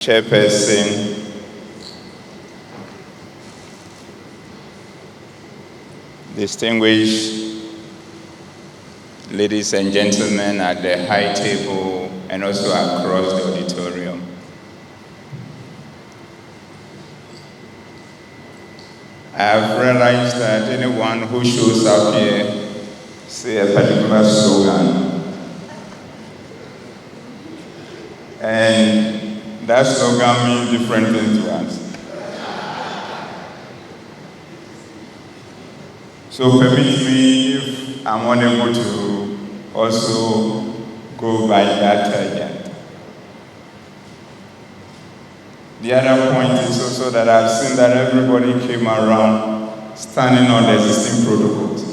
Chairperson, distinguished ladies and gentlemen at the high table and also across the auditorium. I have realized that anyone who shows up here say a particular slogan, and that slogan means different things to us. So permit me, if I'm unable to also go by that target. The other point is also that I've seen that everybody came around standing on the existing protocols.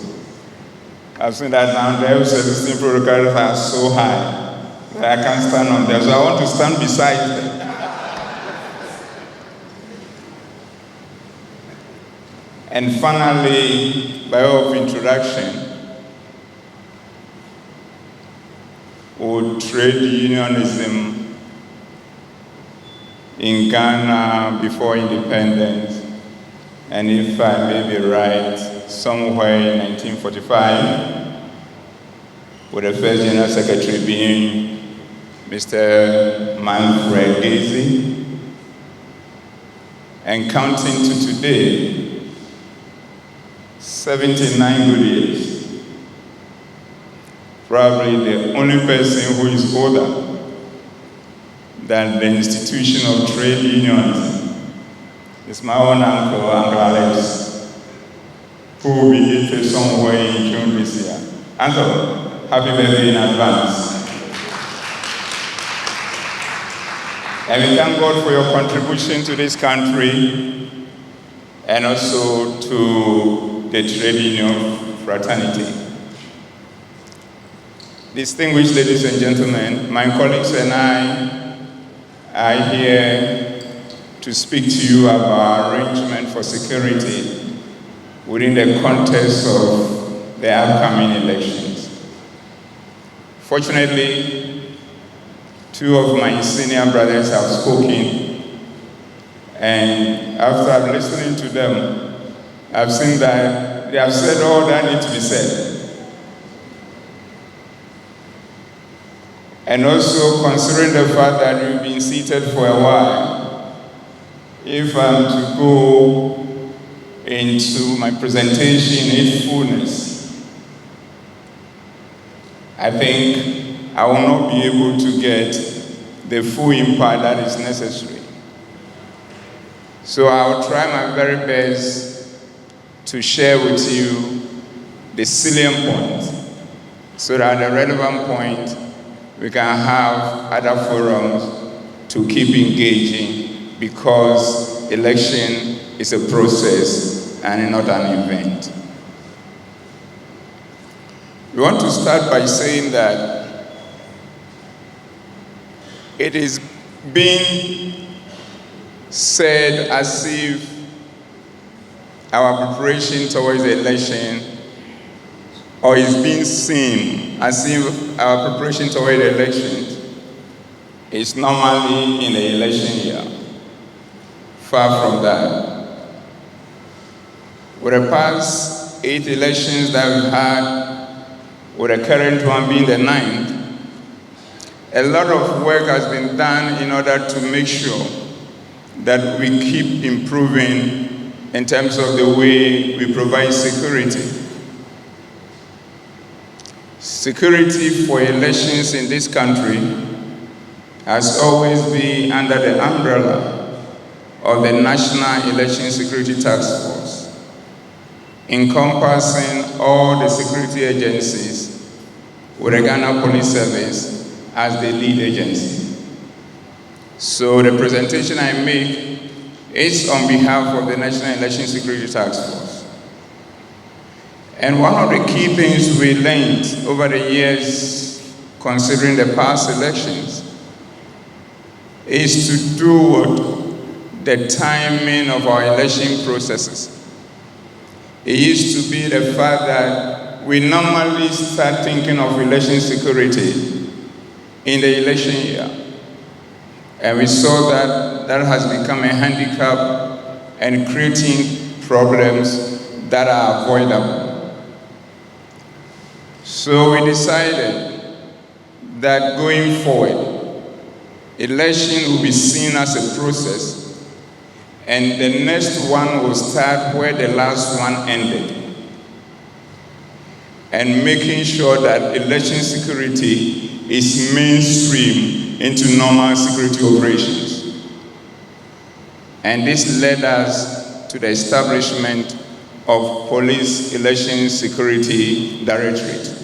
I've seen that now the existing protocols are so high that I can't stand on them, so I want to stand beside them. And finally, by way of introduction, would trade unionism in Ghana before independence, and if I may be right, somewhere in 1945, with the first General Secretary being Mr. Manfred Gazy, and counting to today, 79 good years. Probably the only person who is older than the institution of trade unions is my own uncle, Uncle Alex, who will be 80 somewhere in June this year. Uncle, happy birthday in advance. And we thank God for your contribution to this country and also to the trade union fraternity. Distinguished ladies and gentlemen, my colleagues and I are here to speak to you about arrangement for security within the context of the upcoming elections. Fortunately, two of my senior brothers have spoken, and after listening to them, I've seen that they have said all that needs to be said. And also considering the fact that you've been seated for a while, if I'm to go into my presentation in its fullness, I think I will not be able to get the full impact that is necessary. So I'll try my very best to share with you the salient points, so that at the relevant point, we can have other forums to keep engaging, because election is a process and not an event. We want to start by saying that it is being said as if our preparation towards the election, or is being seen as if our preparation towards the election is normally in the election year. Far from that. With the past 8 elections that we've had, with the current one being the 9th, a lot of work has been done in order to make sure that we keep improving in terms of the way we provide security. Security for elections in this country has always been under the umbrella of the National Election Security Task Force, encompassing all the security agencies with the Ghana Police Service as the lead agency. So the presentation I make is on behalf of the National Election Security Task Force. And one of the key things we learned over the years, considering the past elections, is to do with the timing of our election processes. It used to be the fact that we normally start thinking of election security in the election year. And we saw that that has become a handicap and creating problems that are avoidable. So we decided that going forward, election will be seen as a process, and the next one will start where the last one ended, and making sure that election security is mainstream into normal security operations. And this led us to the establishment of Police Election Security Directorate.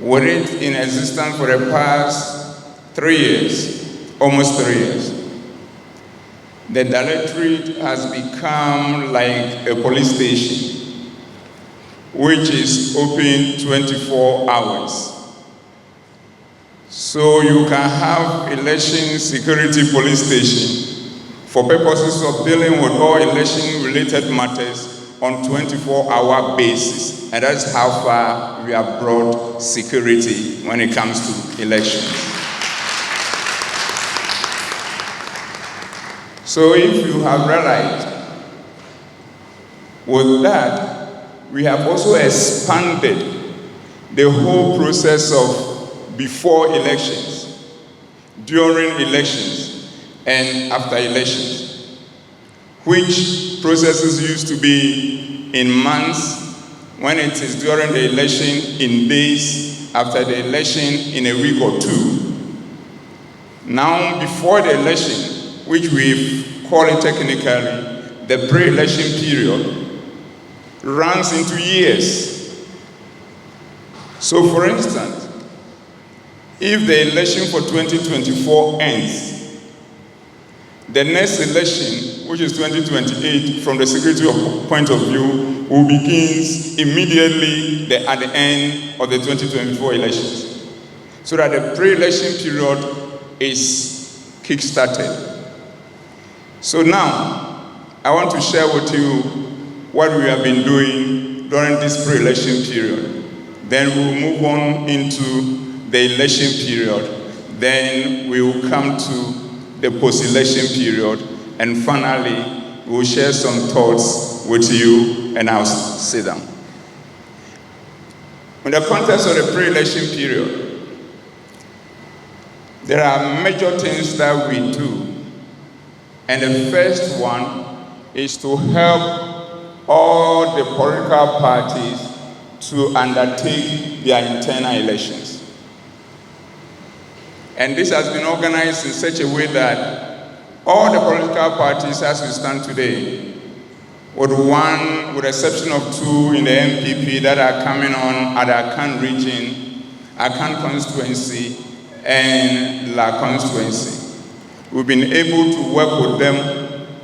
With it in existence for the past 3 years, almost 3 years, the directorate has become like a police station, which is open 24 hours. So you can have election security police station for purposes of dealing with all election-related matters on 24-hour basis. And that's how far we have brought security when it comes to elections. So if you have realized, with that, we have also expanded the whole process of before elections, during elections, and after elections, which processes used to be in months, when it is during the election in days, after the election in a week or two. Now, before the election, which we call it technically the pre-election period, runs into years. So, for instance, if the election for 2024 ends, the next election, which is 2028, from the security point of view, will begin immediately at the end of the 2024 elections, so that the pre-election period is kick-started. So now, I want to share with you what we have been doing during this pre-election period. Then we'll move on into the election period. Then we will come to the post-election period. And finally, we'll share some thoughts with you, and I'll sit down. In the context of the pre-election period, there are major things that we do. And the first one is to help all the political parties to undertake their internal elections. And this has been organized in such a way that all the political parties, as we stand today, with the exception of two in the MPP that are coming on at Akan region, Akan constituency, and La constituency, we've been able to work with them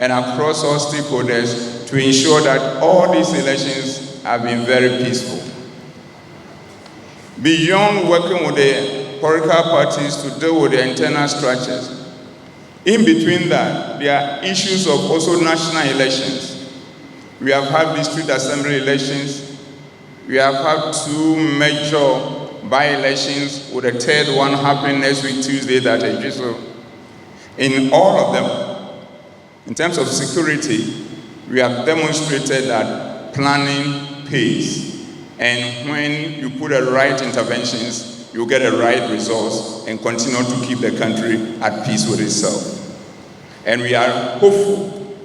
and across all stakeholders to ensure that all these elections have been very peaceful. Beyond working with the political parties to deal with the internal structures, in between that, there are issues of also national elections. We have had district assembly elections. We have had 2 major by-elections, with a third one happening next week, Tuesday, that so in all of them, in terms of security, we have demonstrated that planning pays. And when you put the right interventions, you get the right results and continue to keep the country at peace with itself. And we are hopeful,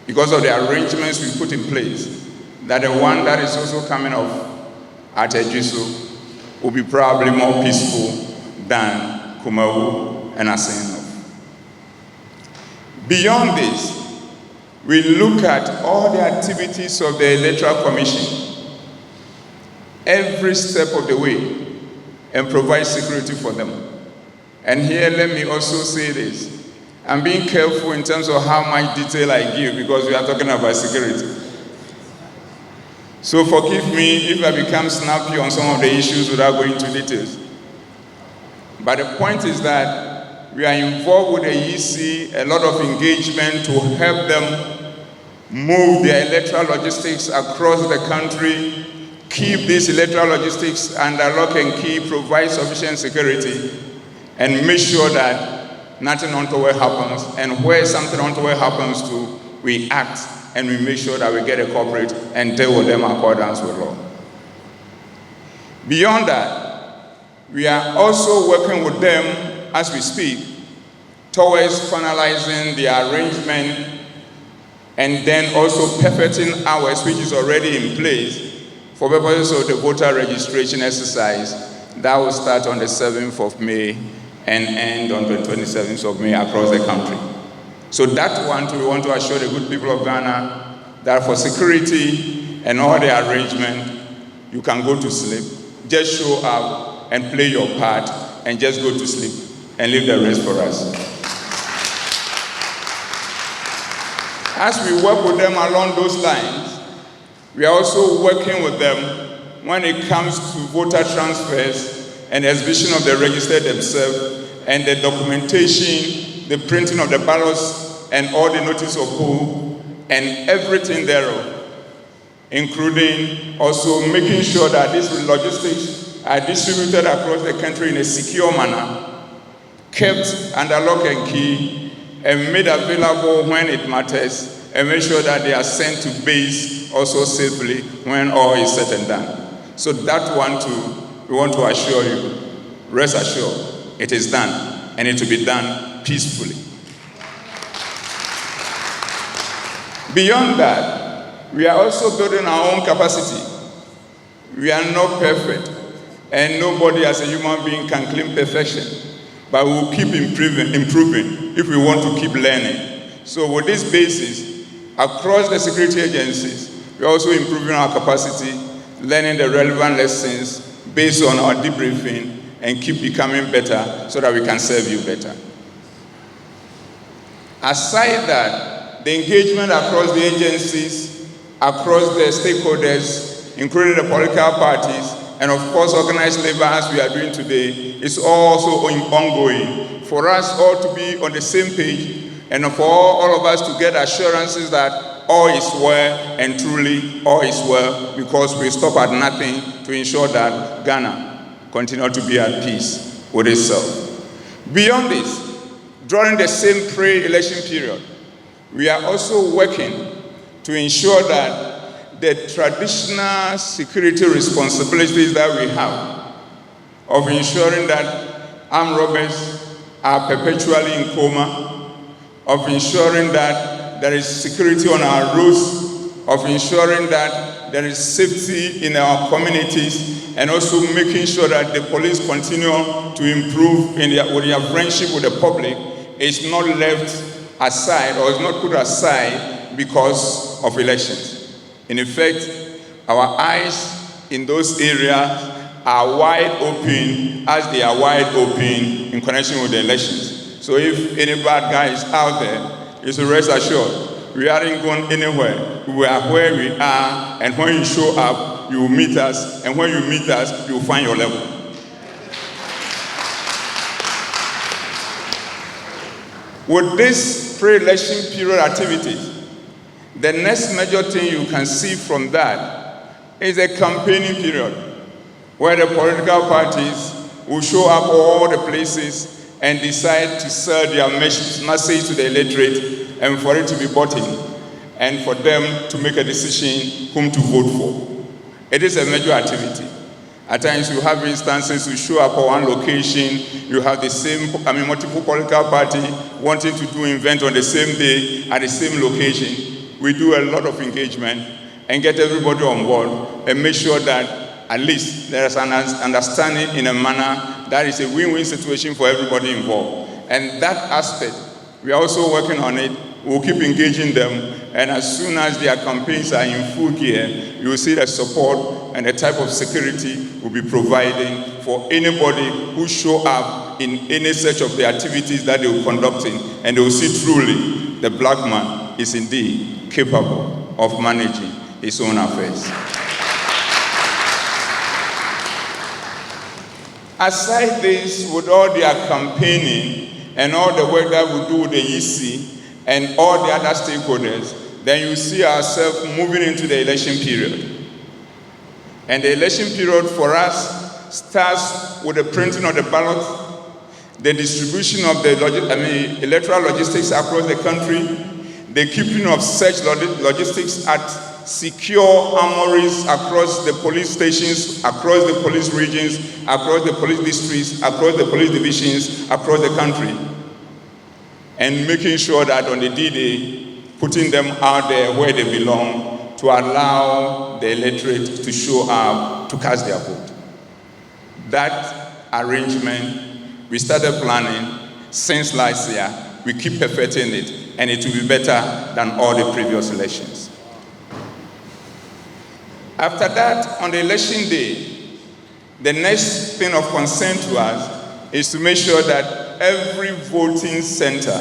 because of the arrangements we put in place, that the one that is also coming off at Ejiso will be probably more peaceful than Kumawu and Asenov. Beyond this, we look at all the activities of the Electoral Commission every step of the way and provide security for them. And here, let me also say this. I'm being careful in terms of how much detail I give, because we are talking about security. So forgive me if I become snappy on some of the issues without going into details. But the point is that we are involved with the EC, a lot of engagement to help them move their electoral logistics across the country, keep these electoral logistics under lock and key, provide sufficient security, and make sure that nothing untoward happens, and where something untoward happens to, we act and we make sure that we get a culprit and deal with them in accordance with law. Beyond that, we are also working with them as we speak towards finalizing the arrangement and then also perfecting ours, which is already in place for purposes of the voter registration exercise that will start on the 7th of May and end on the 27th of May across the country. So that one, we want to assure the good people of Ghana that for security and all the arrangement, you can go to sleep. Just show up and play your part and just go to sleep and leave the rest for us. As we work with them along those lines, we are also working with them when it comes to voter transfers and the exhibition of the register themselves and the documentation, the printing of the ballots and all the notice of poll and everything thereof, including also making sure that these logistics are distributed across the country in a secure manner, kept under lock and key, and made available when it matters, and make sure that they are sent to base also safely when all is said and done. So that one too, we want to assure you, rest assured, it is done, and it will be done peacefully. Beyond that, we are also building our own capacity. We are not perfect, and nobody as a human being can claim perfection, but we will keep improving if we want to keep learning. So with this basis, across the security agencies, we are also improving our capacity, learning the relevant lessons based on our debriefing, and keep becoming better so that we can serve you better. Aside that, the engagement across the agencies, across the stakeholders, including the political parties, and of course organized labor as we are doing today, is also ongoing. For us all to be on the same page, and for all of us to get assurances that all is well, and truly all is well, because we stop at nothing to ensure that Ghana continue to be at peace with itself. Beyond this, during the same pre-election period, we are also working to ensure that the traditional security responsibilities that we have of ensuring that armed robbers are perpetually in coma, of ensuring that there is security on our roads, of ensuring that there is safety in our communities, and also making sure that the police continue to improve with their friendship with the public is not left aside or is not put aside because of elections. In effect, our eyes in those areas are wide open as they are wide open in connection with the elections. So if any bad guy is out there, you should rest assured, we aren't going anywhere. We are where we are, and when you show up, you will meet us, and when you meet us, you will find your level. With this pre-election period activities, the next major thing you can see from that is a campaigning period where the political parties will show up all the places and decide to sell their message to the electorate and for it to be bought in and for them to make a decision whom to vote for. It is a major activity. At times you have instances you show up at one location, you have multiple political parties wanting to do event on the same day at the same location. We do a lot of engagement and get everybody on board and make sure that at least there is an understanding in a manner that is a win-win situation for everybody involved. And that aspect, we are also working on it. We'll keep engaging them, and as soon as their campaigns are in full gear, you will see the support and the type of security we'll be providing for anybody who show up in any such of the activities that they will conducting, and they will see truly the black man is indeed capable of managing his own affairs. Aside this, with all their campaigning and all the work that we do with the EC and all the other stakeholders, then you see ourselves moving into the election period. And the election period for us starts with the printing of the ballot, the distribution of the electoral logistics across the country, the keeping of such logistics at secure armories across the police stations, across the police regions, across the police districts, across the police divisions, across the country, and making sure that on the D-Day, putting them out there where they belong to allow the electorate to show up to cast their vote. That arrangement, we started planning since last year. We keep perfecting it, and it will be better than all the previous elections. After that, on the election day, the next thing of concern to us is to make sure that every voting center,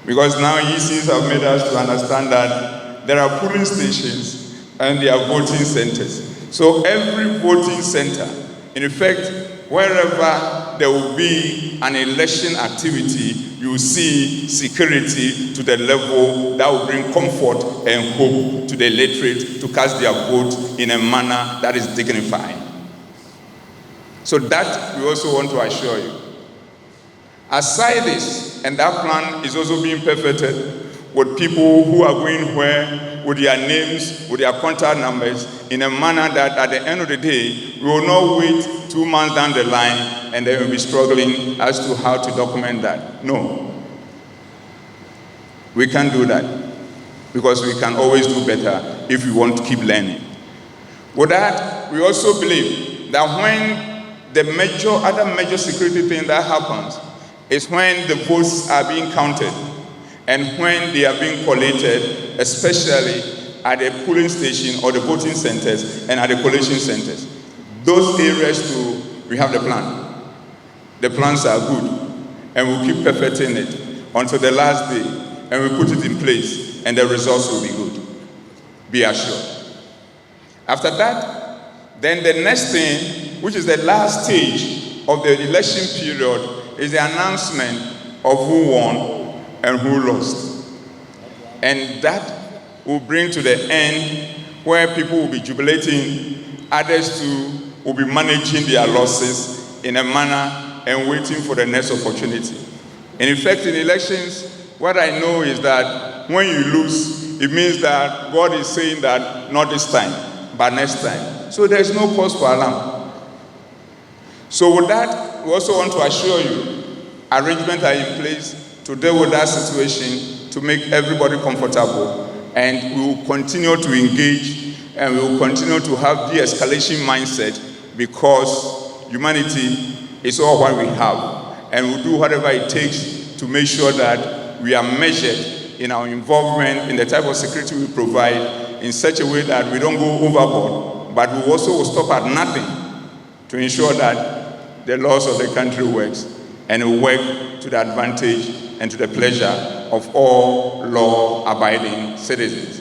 because now ECs have made us to understand that there are polling stations and there are voting centers. So every voting center, in effect, wherever there will be an election activity, you will see security to the level that will bring comfort and hope to the electorate to cast their vote in a manner that is dignified. So that we also want to assure you. Aside this, and that plan is also being perfected with people who are going where, with their names, with their contact numbers, in a manner that at the end of the day, we will not wait 2 months down the line and then we'll be struggling as to how to document that. No. We can't do that because we can always do better if we want to keep learning. With that, we also believe that when the other major security thing that happens is when the votes are being counted and when they are being collated, especially at the polling station or the voting centers and at the collation centers. Those areas too, we have the plan. The plans are good, and we'll keep perfecting it until the last day, and we put it in place, and the results will be good. Be assured. After that, then the next thing, which is the last stage of the election period, is the announcement of who won and who lost. And that will bring to the end where people will be jubilating, others too will be managing their losses in a manner and waiting for the next opportunity. And in fact, in elections, what I know is that when you lose, it means that God is saying that not this time, but next time. So there's no cause for alarm. So with that, we also want to assure you, arrangements are in place to deal with that situation, to make everybody comfortable, and we will continue to engage, and we will continue to have de-escalation mindset, because humanity is all what we have, and we'll do whatever it takes to make sure that we are measured in our involvement in the type of security we provide in such a way that we don't go overboard, but we also will stop at nothing to ensure that the laws of the country works, and it will work to the advantage and to the pleasure of all law-abiding citizens.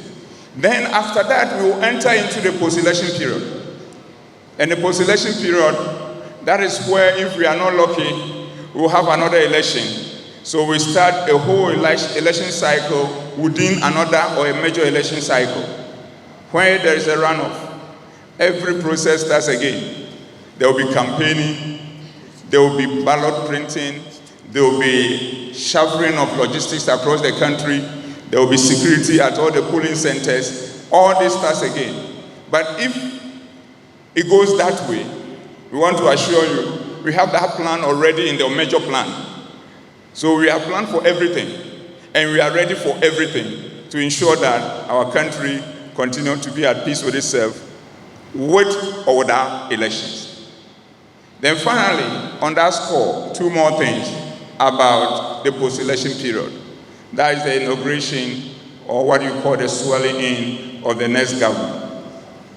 Then after that, we will enter into the post-election period. And the post-election period, that is where, if we are not lucky, we will have another election. So we start a whole election cycle within another or a major election cycle. Where there is a runoff, every process starts again. There will be campaigning, there will be ballot printing, there will be shuffling of logistics across the country, there will be security at all the polling centers. All this starts again. But if it goes that way, we want to assure you, we have that plan already in the major plan. So we have planned for everything, and we are ready for everything to ensure that our country continues to be at peace with itself, with or without elections. Then finally, on that score, 2 more things about the post-election period. That is the inauguration, or what you call the swearing in of the next government.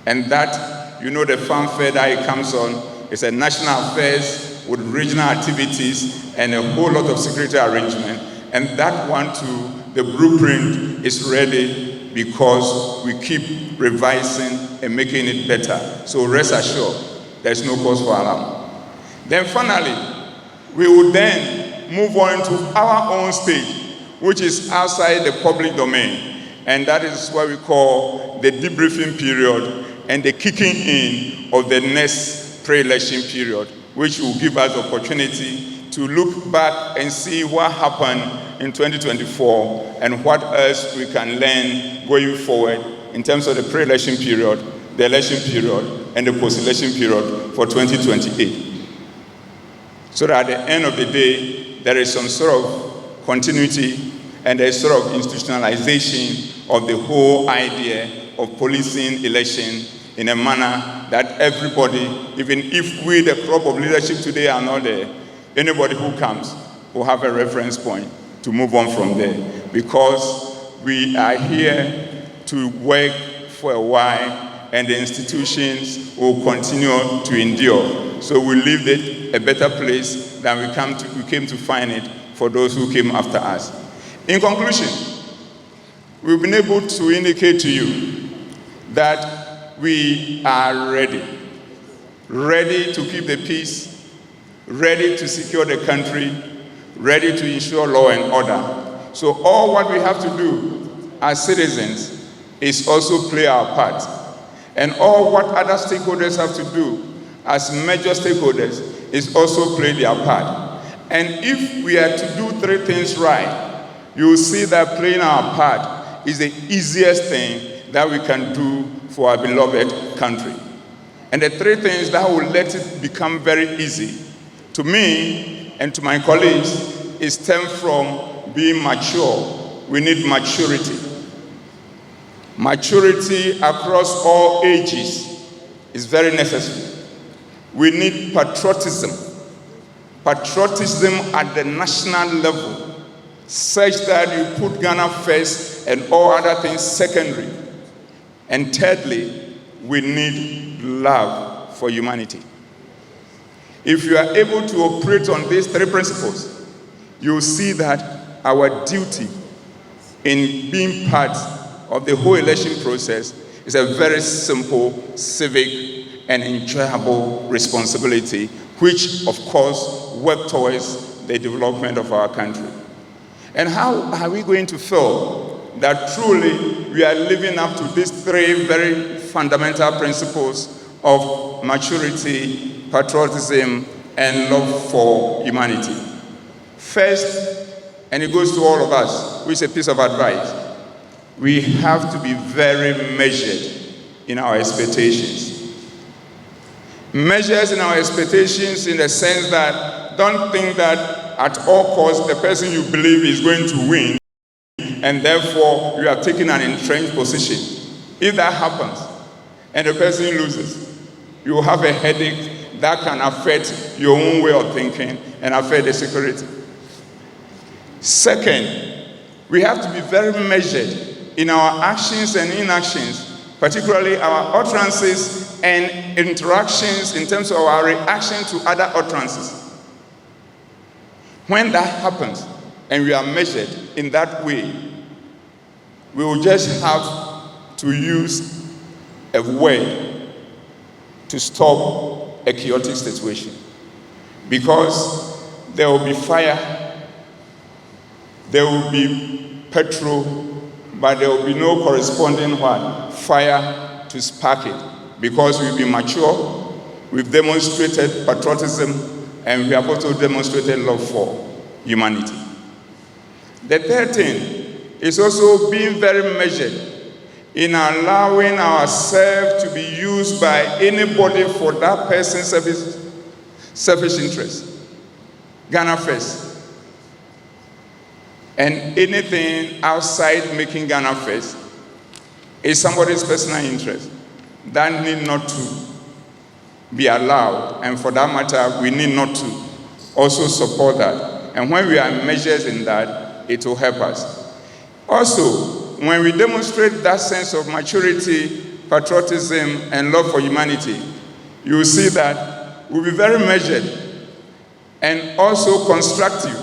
And that, you know, the fanfare that it comes on is a national affairs with regional activities and a whole lot of security arrangement. And that one too, the blueprint is ready because we keep revising and making it better. So rest assured, there's no cause for alarm. Then finally, we will then move on to our own stage, which is outside the public domain. And that is what we call the debriefing period and the kicking in of the next pre-election period, which will give us the opportunity to look back and see what happened in 2024 and what else we can learn going forward in terms of the pre-election period, the election period, and the post-election period for 2028. So that at the end of the day, there is some sort of continuity and a sort of institutionalization of the whole idea of policing election in a manner that everybody, even if we, the crop of leadership today, are not there, anybody who comes will have a reference point to move on from there, because we are here to work for a while and the institutions will continue to endure. So we leave it a better place than we came to find it for those who came after us. In conclusion, we've been able to indicate to you that we are ready to keep the peace, ready to secure the country, ready to ensure law and order. So all what we have to do as citizens is also play our part. And all what other stakeholders have to do as major stakeholders is also play their part. And if we are to do three things right, you will see that playing our part is the easiest thing that we can do for our beloved country. And the three things that will let it become very easy to me and to my colleagues is stem from being mature. We need maturity. Maturity across all ages is very necessary. We need patriotism. Patriotism at the national level, such that you put Ghana first and all other things secondary. And thirdly, we need love for humanity. If you are able to operate on these three principles, you will see that our duty in being part of the whole election process is a very simple, civic, and enjoyable responsibility, which, of course, work towards the development of our country. And how are we going to feel that truly we are living up to these three very fundamental principles of maturity, patriotism, and love for humanity? First, and it goes to all of us, which is a piece of advice, we have to be very measured in our expectations. Measures in our expectations in the sense that don't think that at all costs the person you believe is going to win and therefore you are taking an entrenched position. If that happens and the person loses, you will have a headache that can affect your own way of thinking and affect the security. Second, we have to be very measured in our actions and inactions, particularly our utterances and interactions in terms of our reaction to other utterances. When that happens and we are measured in that way, we will just have to use a word to stop a chaotic situation. Because there will be fire, there will be petrol, but there will be no corresponding fire to spark it. Because we've been mature, we've demonstrated patriotism, and we have also demonstrated love for humanity. The third thing is also being very measured in allowing ourselves to be used by anybody for that person's selfish interest. Ghana first. And anything outside making Ghana first is somebody's personal interest. That need not to be allowed. And for that matter, we need not to also support that. And when we are measured in that, it will help us. Also, when we demonstrate that sense of maturity, patriotism, and love for humanity, you will see that we'll be very measured and also constructive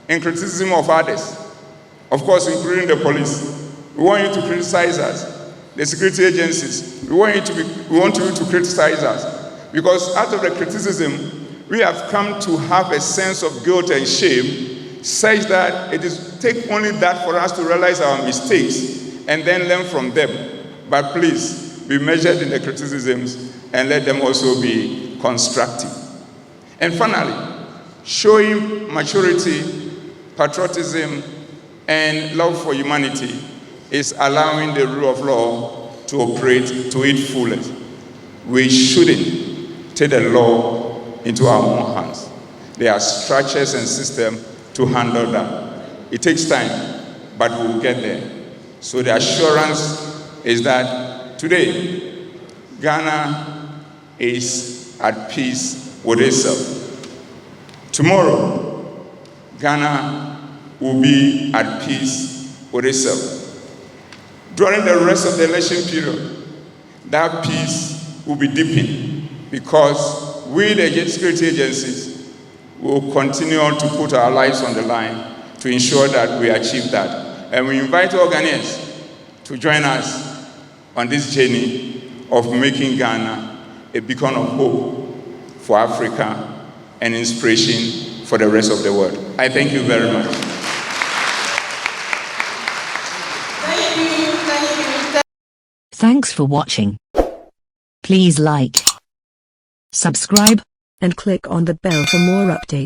in criticism of others, of course, including the police. We want you to criticize us. The security agencies, we want you to criticize us, because out of the criticism, we have come to have a sense of guilt and shame, such that it is take only that for us to realize our mistakes and then learn from them. But please be measured in the criticisms and let them also be constructive. And finally, showing maturity, patriotism, and love for humanity is allowing the rule of law to operate to its fullest. We shouldn't take the law into our own hands. There are structures and systems to handle that. It takes time, but we'll get there. So the assurance is that today, Ghana is at peace with itself. Tomorrow, Ghana will be at peace with itself. During the rest of the election period, that peace will be deepened because we, the security agencies, will continue to put our lives on the line to ensure that we achieve that. And we invite all Ghanaians to join us on this journey of making Ghana a beacon of hope for Africa and inspiration for the rest of the world. I thank you very much. Thanks for watching. Please like, subscribe, and click on the bell for more updates.